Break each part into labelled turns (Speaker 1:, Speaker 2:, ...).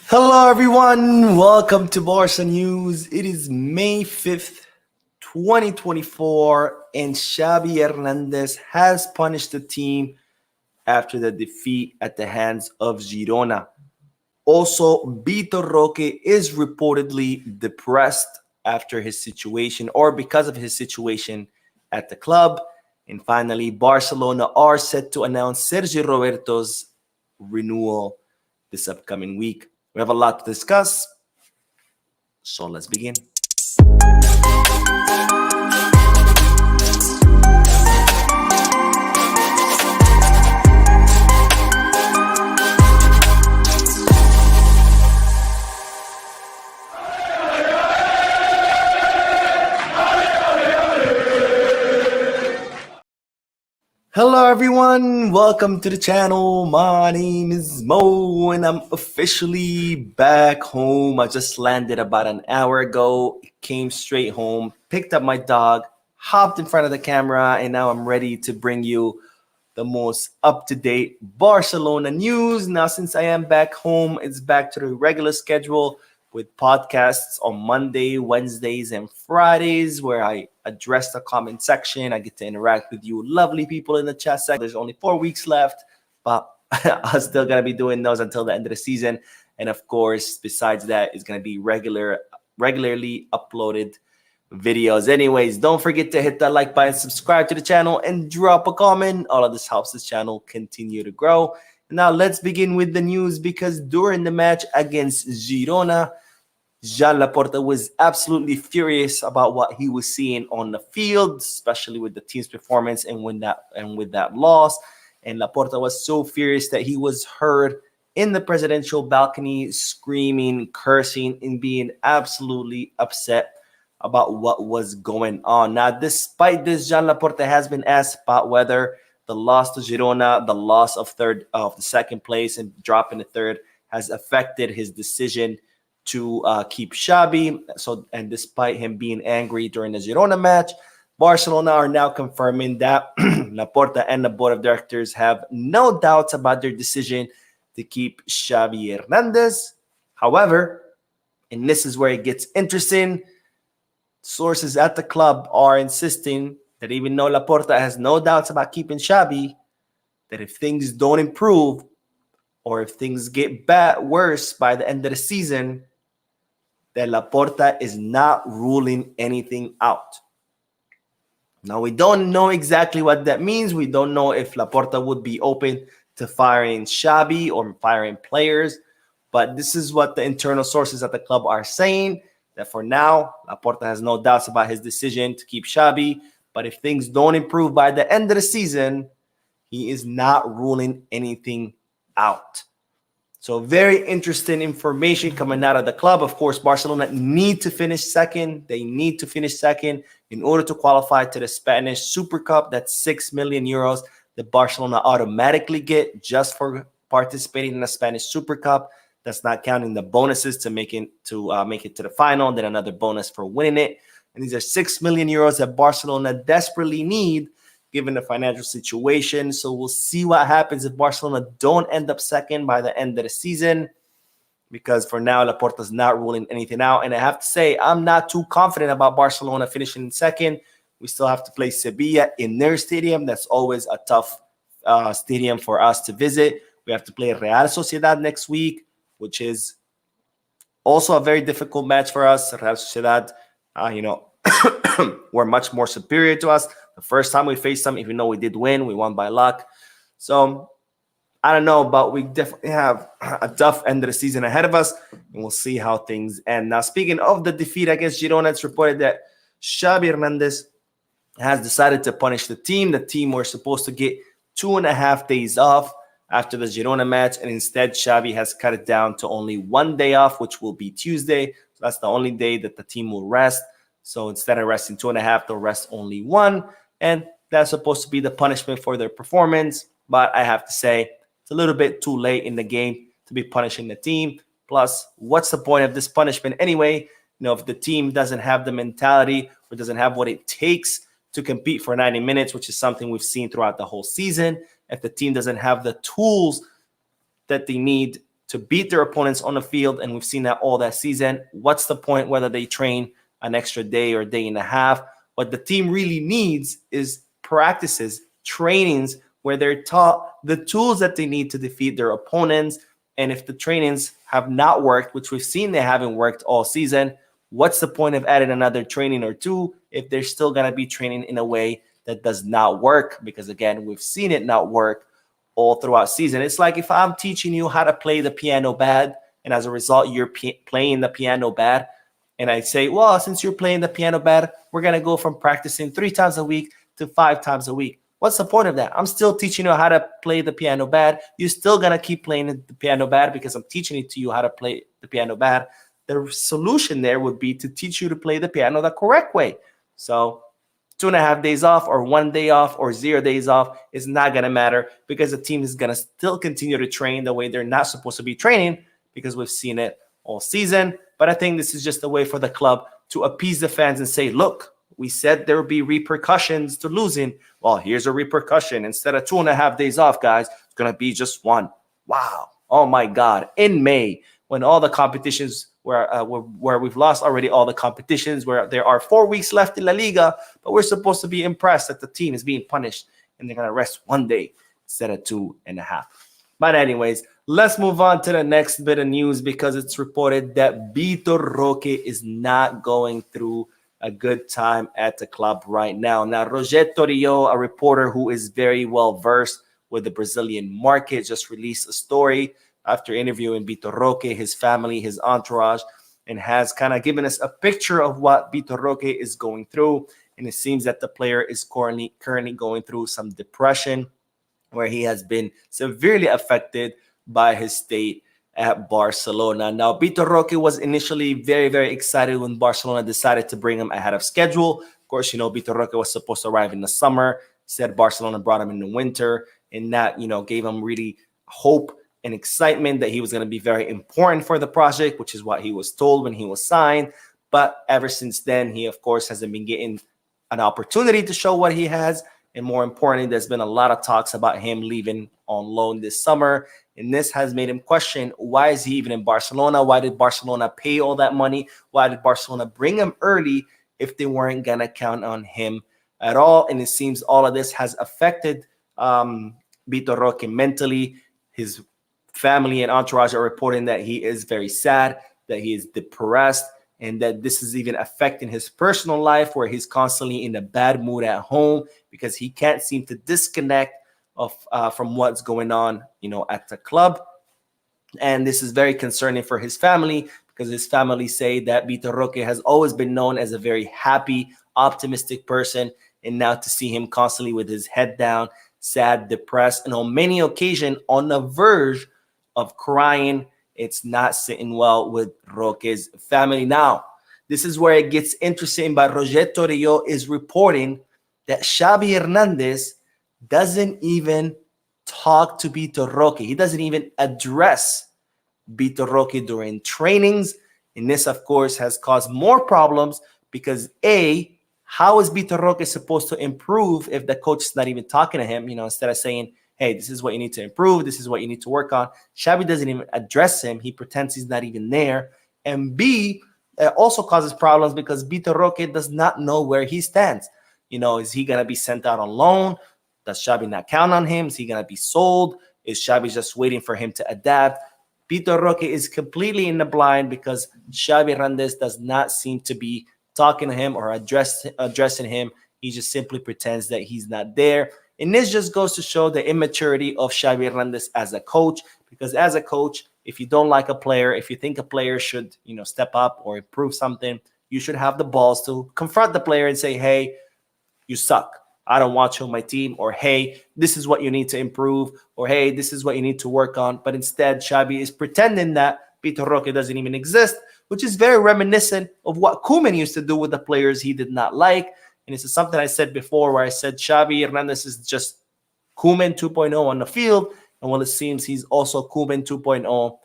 Speaker 1: Hello, everyone. Welcome to Barca News. It is May 5th, 2024, and Xavi Hernandez has punished the team after the defeat at the hands of Girona. Also, Vitor Roque is reportedly depressed after his situation or because of his situation at the club. And finally, Barcelona are set to announce Sergio Roberto's renewal this upcoming week. We have a lot to discuss, so let's begin. Hello, everyone. Welcome to the channel. My name is Mo, and I'm officially back home. I just landed about an hour ago, came straight home, picked up my dog, hopped in front of the camera, and now I'm ready to bring you the most up-to-date Barcelona news. Now, since I am back home, it's back to the regular schedule with podcasts on Monday, Wednesdays, and Fridays, where I address the comment section. I get to interact with you lovely people in the chat section. There's only 4 weeks left, but I'm still going to be doing those until the end of the season. And of course, besides that, it's going to be regularly uploaded videos. Anyways, don't forget to hit that like button, subscribe to the channel, and drop a comment. All of this helps this channel continue to grow. Now, let's begin with the news, because during the match against Girona, Joan Laporta was absolutely furious about what he was seeing on the field, especially with the team's performance and with that loss. And Laporta was so furious that he was heard in the presidential balcony screaming, cursing, and being absolutely upset about what was going on. Now, despite this, Joan Laporta has been asked about whether the loss to Girona, the loss of the second place and dropping the third, has affected his decision to keep Xavi. And despite him being angry during the Girona match, Barcelona are now confirming that Laporta and the board of directors have no doubts about their decision to keep Xavi Hernandez. However, and this is where it gets interesting, sources at the club are insisting that even though Laporta has no doubts about keeping Xavi, that if things don't improve or if things get worse by the end of the season, that Laporta is not ruling anything out. Now, we don't know exactly what that means. We don't know if Laporta would be open to firing Xavi or firing players, but this is what the internal sources at the club are saying, that for now, Laporta has no doubts about his decision to keep Xavi, but if things don't improve by the end of the season, he is not ruling anything out. So very interesting information coming out of the club. Of course, Barcelona need to finish second. They need to finish second in order to qualify to the Spanish Super Cup. That's 6 million euros that Barcelona automatically get just for participating in the Spanish Super Cup. That's not counting the bonuses to make it to the final, then another bonus for winning it. And these are 6 million euros that Barcelona desperately need, given the financial situation. So we'll see what happens if Barcelona don't end up second by the end of the season, because for now, Laporta's not ruling anything out. And I have to say, I'm not too confident about Barcelona finishing in second. We still have to play Sevilla in their stadium. That's always a tough stadium for us to visit. We have to play Real Sociedad next week, which is also a very difficult match for us. Real Sociedad, were much more superior to us. The first time we faced them, even though we did win, we won by luck. So I don't know, but we definitely have a tough end of the season ahead of us, and we'll see how things end. Now, speaking of the defeat against Girona, it's reported that Xavi Hernandez has decided to punish the team. The team were supposed to get 2.5 days off after the Girona match, and instead Xavi has cut it down to only 1 day off, which will be Tuesday. So that's the only day that the team will rest. So instead of resting 2.5, they'll rest only 1. And that's supposed to be the punishment for their performance. But I have to say, it's a little bit too late in the game to be punishing the team. Plus, what's the point of this punishment anyway? If the team doesn't have the mentality or doesn't have what it takes to compete for 90 minutes, which is something we've seen throughout the whole season, if the team doesn't have the tools that they need to beat their opponents on the field, and we've seen that all that season. What's the point whether they train an extra day or day and a half? What the team really needs is practices, trainings where they're taught the tools that they need to defeat their opponents. And if the trainings have not worked, which we've seen they haven't worked all season, what's the point of adding another training or two if they're still going to be training in a way that does not work? Because again, we've seen it not work all throughout season. It's like if I'm teaching you how to play the piano bad, and as a result, you're playing the piano bad, and I say, well, since you're playing the piano bad, we're going to go from practicing 3 times a week to 5 times a week. What's the point of that? I'm still teaching you how to play the piano bad. You're still going to keep playing the piano bad because I'm teaching it to you how to play the piano bad. The solution there would be to teach you to play the piano the correct way. So 2.5 days off or 1 day off or 0 days off is not going to matter because the team is going to still continue to train the way they're not supposed to be training because we've seen it all season. But I think this is just a way for the club to appease the fans and say, look, we said there would be repercussions to losing. Well, here's a repercussion. Instead of 2.5 days off, guys, it's going to be just 1. Wow. Oh, my God. In May, when all the competitions where we've lost already all the competitions, where there are 4 weeks left in La Liga, but we're supposed to be impressed that the team is being punished and they're going to rest 1 day instead of 2.5. But anyways, let's move on to the next bit of news because it's reported that Vitor Roque is not going through a good time at the club right now. Now, Roque Depressed, a reporter who is very well versed with the Brazilian market, just released a story after interviewing Vitor Roque, his family, his entourage, and has kind of given us a picture of what Vitor Roque is going through. And it seems that the player is currently going through some depression, where he has been severely affected by his state at Barcelona. Now, Vitor Roque was initially very, very excited when Barcelona decided to bring him ahead of schedule. Of course, Vitor Roque was supposed to arrive in the summer. Said Barcelona brought him in the winter, and that, gave him really hope and excitement that he was going to be very important for the project, which is what he was told when he was signed. But ever since then, he, of course, hasn't been getting an opportunity to show what he has. And more importantly, there's been a lot of talks about him leaving on loan this summer. And this has made him question, why is he even in Barcelona? Why did Barcelona pay all that money? Why did Barcelona bring him early if they weren't going to count on him at all? And it seems all of this has affected Vitor Roque mentally. His family and entourage are reporting that he is very sad, that he is depressed, and that this is even affecting his personal life, where he's constantly in a bad mood at home because he can't seem to disconnect from what's going on, at the club. And this is very concerning for his family because his family say that Vitor Roque has always been known as a very happy, optimistic person. And now to see him constantly with his head down, sad, depressed, and on many occasions on the verge of crying, it's not sitting well with Roque's family. Now, this is where it gets interesting, but Roque Depressed is reporting that Xavi Hernandez doesn't even talk to Vitor Roque. He doesn't even address Vitor Roque during trainings. And this, of course, has caused more problems because, A, how is Vitor Roque supposed to improve if the coach is not even talking to him, instead of saying, hey, this is what you need to improve. This is what you need to work on. Xavi doesn't even address him. He pretends he's not even there. And B, it also causes problems because Vitor Roque does not know where he stands. Is he going to be sent out on loan? Does Xavi not count on him? Is he going to be sold? Is Xavi just waiting for him to adapt? Vitor Roque is completely in the blind because Xavi Hernandez does not seem to be talking to him or addressing him. He just simply pretends that he's not there. And this just goes to show the immaturity of Xavi Hernandez as a coach, because as a coach, if you don't like a player, if you think a player should, step up or improve something, you should have the balls to confront the player and say, hey, you suck. I don't want you on my team. Or, hey, this is what you need to improve. Or, hey, this is what you need to work on. But instead, Xavi is pretending that Vitor Roque doesn't even exist, which is very reminiscent of what Koeman used to do with the players he did not like. And this is something I said before, where I said Xavi Hernandez is just Koeman 2.0 on the field. And well, it seems he's also Koeman 2.0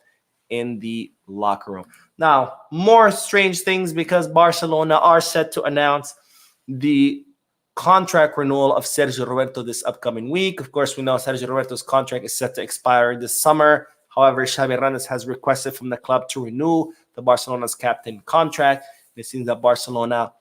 Speaker 1: in the locker room. Now, more strange things, because Barcelona are set to announce the contract renewal of Sergio Roberto this upcoming week. Of course, we know Sergio Roberto's contract is set to expire this summer. However, Xavi Hernandez has requested from the club to renew the Barcelona's captain contract. It seems that Barcelona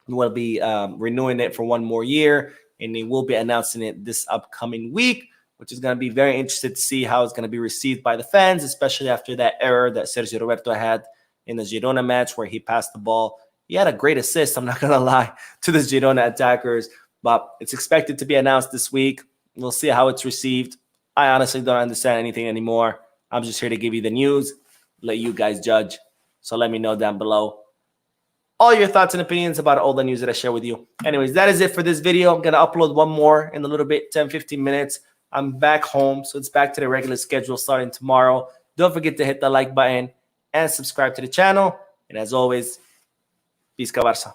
Speaker 1: will be renewing it for one more year, and they will be announcing it this upcoming week, which is going to be very interesting to see how it's going to be received by the fans, especially after that error that Sergio Roberto had in the Girona match where he passed the ball. He had a great assist, I'm not going to lie, to the Girona attackers, but it's expected to be announced this week. We'll see how it's received. I honestly don't understand anything anymore. I'm just here to give you the news, let you guys judge. So let me know down below all your thoughts and opinions about all the news that I share with you. Anyways, that is it for this video. I'm going to upload one more in a little bit, 10-15 minutes. I'm back home, so it's back to the regular schedule starting tomorrow. Don't forget to hit the like button and subscribe to the channel. And as always, peace, Barça.